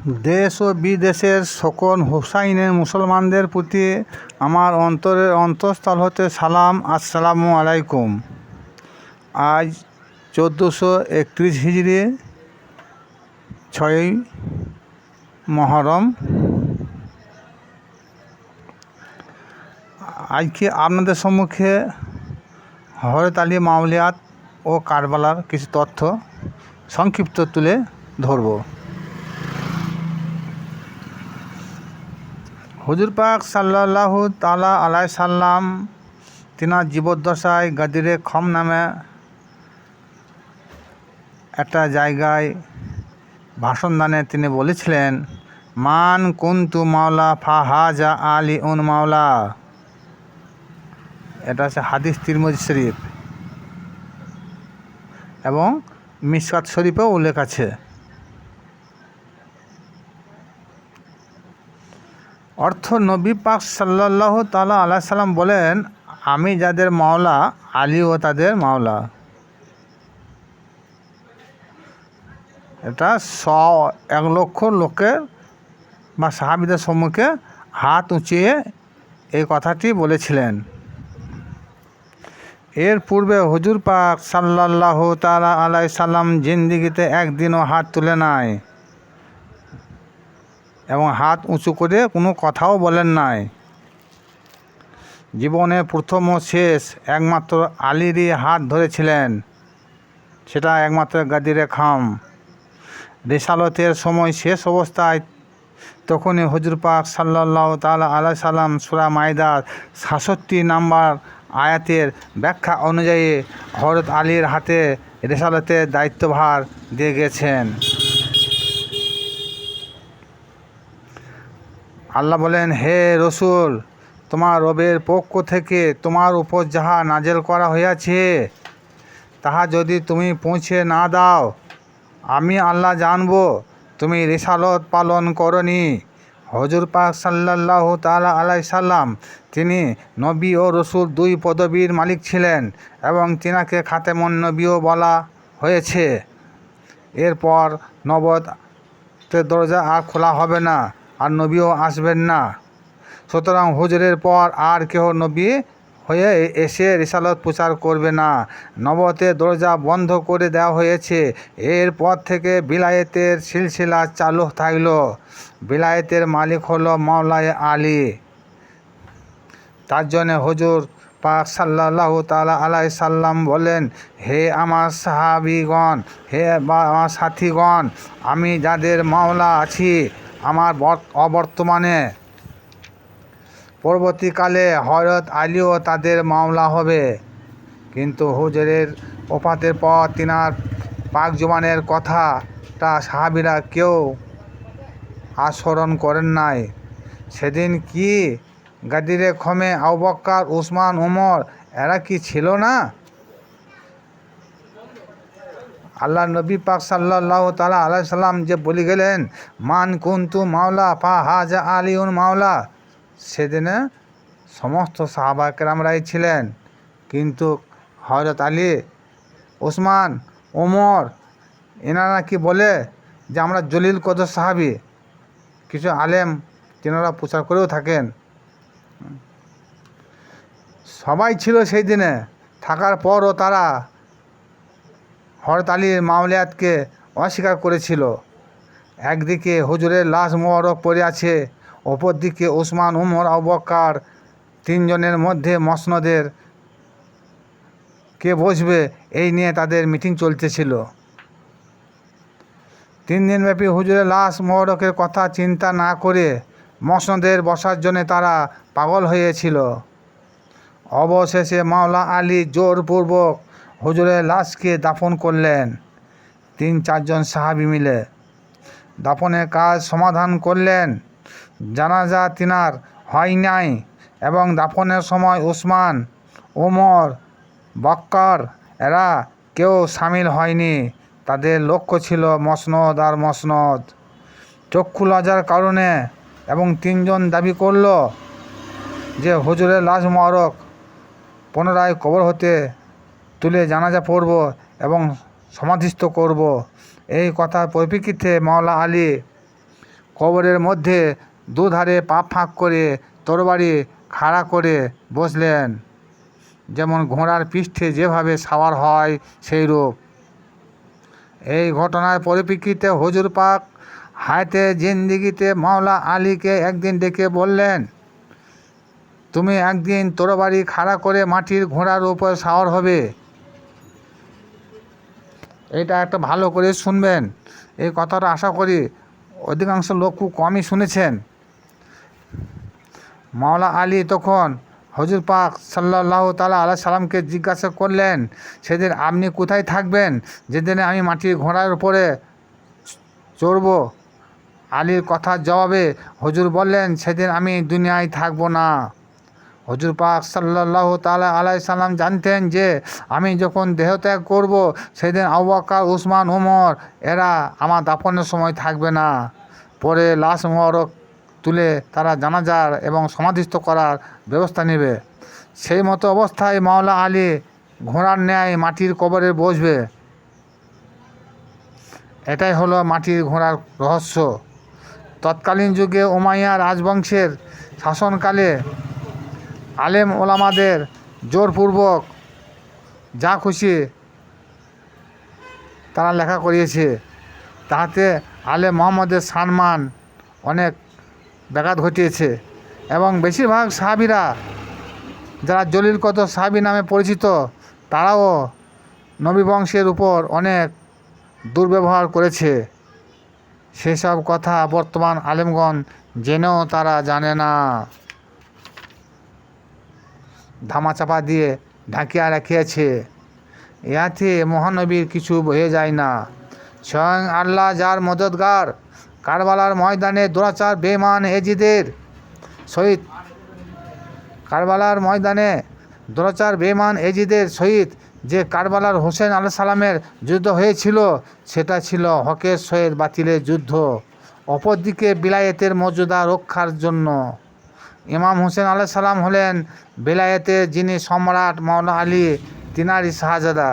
দেশ ও বিদেশের সকল হুসাইনের মুসলমানদের প্রতি আমার অন্তরের অন্তঃস্থল হতে সালাম। আসসালামু আলাইকুম। আজ 1431 হিজরি 6ই মহরম। আজকে আপনাদের সম্মুখে হযরত আলী মাওলিয়াত ও কারবালার কিছু তথ্য সংক্ষিপ্ত তুলে ধরব। হুজুর পাক সাল্লাল্লাহু তাআলা আলাইহি সাল্লাম তিনার জীবদ্দশায় গাদিরে খম নামে একটা জায়গায় ভাষণদানে তিনি বলেছিলেন, মান কুনতু মাওলা ফাহাজা আলী উন মাওলা। এটা হচ্ছে হাদিস তিরমিজি শরীফ এবং মিশকাত শরীফেও উল্লেখ আছে। অর্থ, নবী পাক সাল্লাল্লাহু তাআলা আলাইহি সাল্লাম বলেন, আমি যাদের মাওলা, আলীও তাদের মাওলা। এটা 1,00,000 লোকের বা সাহাবীদের সম্মুখে হাত উঁচিয়ে এই কথাটি বলেছিলেন। এর পূর্বে হুজুর পাক সাল্লাল্লাহু তাআলা আলাইহি সাল্লাম জিন্দিগিতে একদিনও হাত তুলে নাই এবং হাত উঁচু করে কোনো কথাও বলেন নাই। জীবনে প্রথম ও শেষ একমাত্র আলীরই হাত ধরেছিলেন, সেটা একমাত্র গাদিরে খাম। রিসালতের সময় শেষ অবস্থায় তখনই হুজুর পাক সাল্লাল্লাহু তাআলা আলাইহি সাল্লাম সূরা মাইদার 66 নম্বর আয়াতের ব্যাখ্যা অনুযায়ী হযরত আলীর হাতে রিসালতের দায়িত্বভার দিয়ে গেছেন। আল্লাহ বলেন, হে রসুল, তোমার রবের পক্ষ থেকে তোমার উপর যাহা নাজেল করা হইয়াছে তাহা যদি তুমি পৌঁছে না দাও, আমি আল্লাহ জানব তুমি রিসালত পালন করনি। হুজুর পাক সাল্লাল্লাহু তাআলা আলাইহি সাল্লাম তিনি নবী ও রসুল দুই পদবীর মালিক ছিলেন এবং তিনাকে খাতেমুন নবীও বলা হয়েছে। এরপর নবুয়তের দরজা আর খোলা হবে না, আর নবীও আসবেন না। সুতরাং হুজুরের পর আর কেউ নবী হয়ে এসে রিসালত প্রচার করবে না। নবুয়তের দরজা বন্ধ করে দেওয়া হয়েছে। এরপর থেকে বিলায়েতের সিলসিলা চালু থাকল। বিলায়েতের মালিক হলো মাওলায়ে আলী। তার জন্যে হুজুর পাক সাল্লাল্লাহু তাআলা আলাইহি সাল্লাম বলেন, হে আমার সাহাবীগণ, হে আমার সাথীগণ, আমি যাদের মাওলা আছি, আমার অবর্তমানে পরবর্তীকালে হযরত আলীও তাদের মাওলা হবে। কিন্তু হুজুরের ওফাতের পর তিনার পাক জবানের কথাটা সাহাবীরা কেউ আস্মরণ করেন নাই। সেদিন কি গাদিরে খমে আবু বকর, উসমান, উমর এরা কি ছিল না? আল্লাহ নবী পাক সাল্লাল্লাহু তাআলা আলাইহি সাল্লাম যে বলে গেলেন, মান কুনতু মাওলা ফাহাজা আলীউন মাওলা, সেদিনে সমস্ত সাহাবা কেরামরাই ছিলেন। কিন্তু হযরত আলী, উসমান, ওমর এনারা কি বলে যে আমরা জলিল কদর সাহাবী? কিছু আলেম তেনারা প্রচার করেও থাকেন। সবাই ছিল সেই দিনে, থাকার পরও তারা হযরত আলীর মাওলিয়াতকে অস্বীকার করেছিল। একদিকে হুজুরের লাশ মোবারক পড়ে আছে, অপর দিকে উসমান, উমর, আবু বকর তিনজনের মধ্যে মসনদের কে বসবে এই নিয়ে তাদের মিটিং চলতেছিল। 3 দিনব্যাপী হুজুরের লাশ মোবারকের কথা চিন্তা না করে মসনদের বসার জন্য তারা পাগল হয়েছিল। অবশেষে মাওলা আলী জোরপূর্বক হুজুরের লাশকে দাফন করলেন। 3-4 জন সাহাবী মিলে দাফনের কাজ সমাধান করলেন। জানাজা তিনার হয় নাই এবং দাফনের সময় উসমান, ওমর, বকর এরা কেউ সামিল হয়নি। তাদের লক্ষ্য ছিল মসনদ আর মসনদ। চক্ষু লজ্জার কারণে এবং 3 জন দাবি করল যে হুজুরের লাশ মোবারক পুনরায় কবর হতে তুলে জানাজা পড়ব এবং সমাধিস্থ করব। এই কথার পরিপ্রেক্ষিতে মাওলা আলী কবরের মধ্যে দুধারে পা ফাঁক করে তরবারি খাড়া করে বসলেন, যেমন ঘোড়ার পৃষ্ঠে যেভাবে সাওয়ার হয় সেই রূপ। এই ঘটনার পরিপ্রেক্ষিতে হুজুর পাক হায়াতে জিন্দিগিতে মাওলা আলীকে একদিন ডেকে বললেন, তুমি একদিন তরবারি খাড়া করে মাটির ঘোড়ার উপর সাওয়ার হবে। এটা একটা ভালো করে শুনবেন, এই কথাটা আশা করি অধিকাংশ লোক খুব কমই শুনেছেন। মাওলা আলী তখন হুজুর পাক সাল্লাল্লাহু তাআলা আলাইহি সাল্লামকে জিজ্ঞাসা করলেন, সেদিন আপনি কোথায় থাকবেন যেদিনে আমি মাটির ঘোড়ার উপরে চড়ব? আলীর কথার জবাবে হুজুর বললেন, সেদিন আমি দুনিয়ায় থাকব না। হুজুর পাক সাল্লাল্লাহু তাআলা আলাইহি সাল্লাম জানতেন যে আমি যখন দেহত্যাগ করব সেদিন আবু বকর, উসমান, ওমর এরা আমার দাফনের সময় থাকবে না। পরে লাশ মোবারক তুলে তারা জানাজার এবং সমাধিস্থ করার ব্যবস্থা নেবে। সেই মতো অবস্থায় মাওলা আলী ঘোড়ার ন্যায় মাটির কবরে বসবে। এটাই হলো মাটির ঘোড়ার রহস্য। তৎকালীন যুগে উমাইয়া রাজবংশের শাসনকালে আলেম ওলামাদের জোরপূর্বক যা খুশি তারা লেখা করিয়েছে, তাহাতে আলেম মোহাম্মদের সম্মান অনেক ব্যাঘাত ঘটিয়েছে এবং বেশিরভাগ সাহাবীরা যারা জলিল কদর সাহাবী নামে পরিচিত তারাও নবী বংশের উপর অনেক দুর্ব্যবহার করেছে। সেসব কথা বর্তমান আলেমগণ জেনেও তারা জানে না, ধামাচাপা দিয়ে ঢাকিয়া রাখিয়াছে। ইহাতে মহানবীর কিছু বয়ে যায় না। স্বয়ং আল্লাহ যার মদদগার কারবালার ময়দানে দুরাচার বেঈমান এজিদের সহিত সহিত যে কারবালার হোসেন আলাইহিস সালামের যুদ্ধ হয়েছিল সেটা ছিল হকের সহিত বাতিলের যুদ্ধ। অপরদিকে বিলায়েতের মর্যাদা রক্ষার জন্য ইমাম হোসেন আলাইহিস সালাম হলেন বিলায়েতের যিনি সম্রাট মাওলা আলী তিনারই শাহজাদা।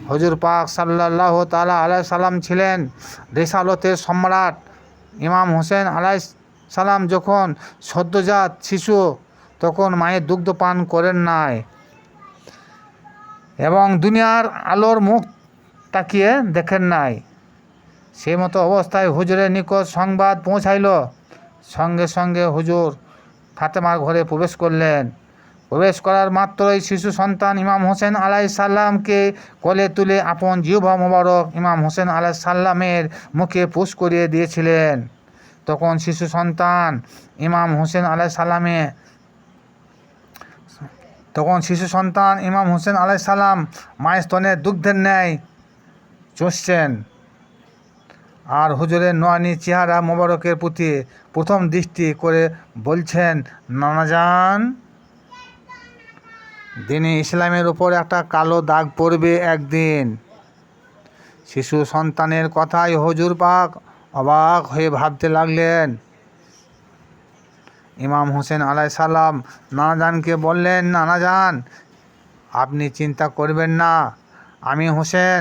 হুজুর পাক সাল্লাল্লাহু তাআলা আলাইহি সাল্লাম ছিলেন রিসালতের সম্রাট। ইমাম হোসেন আলাইহিস সালাম যখন সদ্যজাত শিশু তখন মায়ের দুগ্ধ পান করেন নাই এবং দুনিয়ার আলোর মুখ তাকিয়ে দেখেন নাই। সেই মতো অবস্থায় হুজুরের নিকট সংবাদ পৌঁছাইল। সঙ্গে সঙ্গে হুজুর ফাতেমার ঘরে প্রবেশ করলেন। প্রবেশ করার মাত্রই শিশু সন্তান ইমাম হোসেন আলাইহিস সালামকে কোলে তুলে আপন জিহ্বা মোবারক ইমাম হোসেন আলাইহিস সালামের মুখে পুশ করিয়ে দিয়েছিলেন। তখন শিশু সন্তান ইমাম হোসেন আলাইহিস সালাম মায়ের স্তনের দুগ্ধের ন্যায় চুষছেন আর হুজুরের নোয়ানি চেহারা মোবারকের প্রতি প্রথম দৃষ্টি করে বলছেন, নানাজান, দিনে ইসলামের উপর একটা কালো দাগ পড়বে একদিন। শিশু সন্তানের কথায় হুজুর পাক অবাক হয়ে ভাবতে লাগলেন। ইমাম হোসেন আলাইহিস সালাম নানাজানকে বললেন, নানাজান, আপনি চিন্তা করবেন না, আমি হোসেন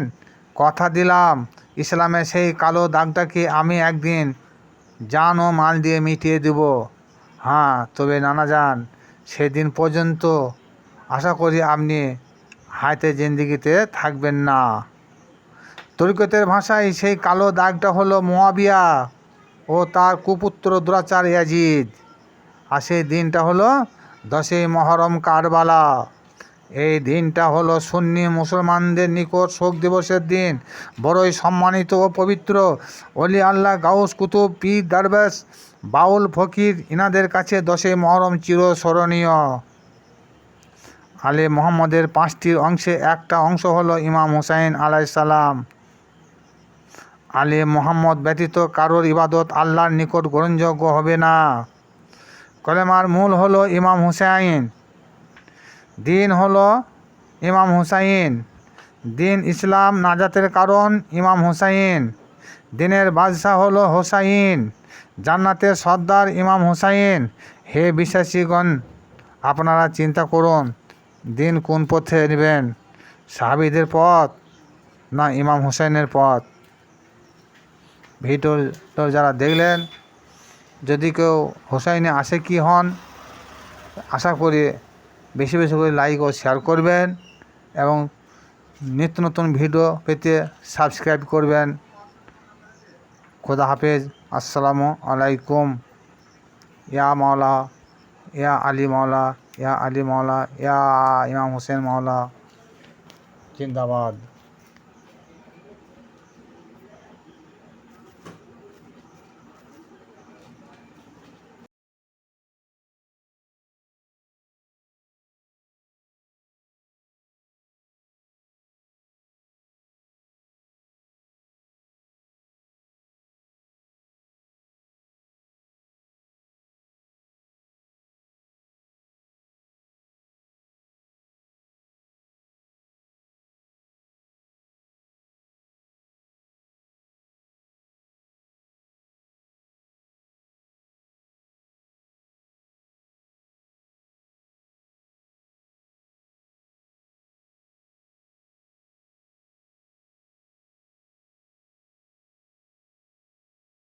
কথা দিলাম ইসলামের সেই কালো দাগটাকে আমি একদিন জান ও মাল দিয়ে মিটিয়ে দেব। হ্যাঁ, তবে নানাজান, সেদিন পর্যন্ত আশা করি আপনি হায়াতে জিন্দিগিতে থাকবেন না। তরিকতের ভাষায় সেই কালো দাগটা হলো মুয়াবিয়া ও তার কুপুত্র দুরাচার ইয়াজিদ। আর সেই দিনটা হলো 10ই মুহররম কারবালা। এই দিনটা হলো সুন্নি মুসলমানদের নিকট শোক দিবসের দিন। বড়ই সম্মানিত ও পবিত্র। ওলি আল্লাহ, গাউস, কুতুব, পীর, দরবেশ, বাউল, ফকির ইনাদের কাছে 10ই মুহররম চিরস্মরণীয়। আলে মোহাম্মদের 5টি অংশে একটা অংশ হলো ইমাম হুসাইন আলাইহিস সালাম। আলে মোহাম্মদ ব্যতীত কারোর ইবাদত আল্লাহর নিকট গ্রহণযোগ্য হবে না। কলেমার মূল হলো ইমাম হুসাইন, দিন হলো ইমাম হুসাইন, দিন ইসলাম নাজাতের কারণ ইমাম হুসাইন, দিনের বাদশাহ হলো হুসাইন, জান্নাতের সর্দার ইমাম হুসাইন। হে বিশ্বাসীগণ, আপনারা চিন্তা করুন, দিন কোন পথে নেবেন, সাহাবীদের পথ না ইমাম হুসাইনের পথ? ভিডিও যারা দেখলেন যদি কেউ হোসাইনি আশিকি হন, আশা করি বেশি বেশি করে লাইক ও শেয়ার করবেন এবং নিত্য নতুন ভিডিও পেতে সাবস্ক্রাইব করবেন। খোদা হাফেজ। আসসালামু আলাইকুম। ইয়া মাওলা, ইয়া আলী মাওলা, ইয়া আলী মাওলা, ইয়া ইমাম হোসেন মাওলা, জিন্দাবাদ।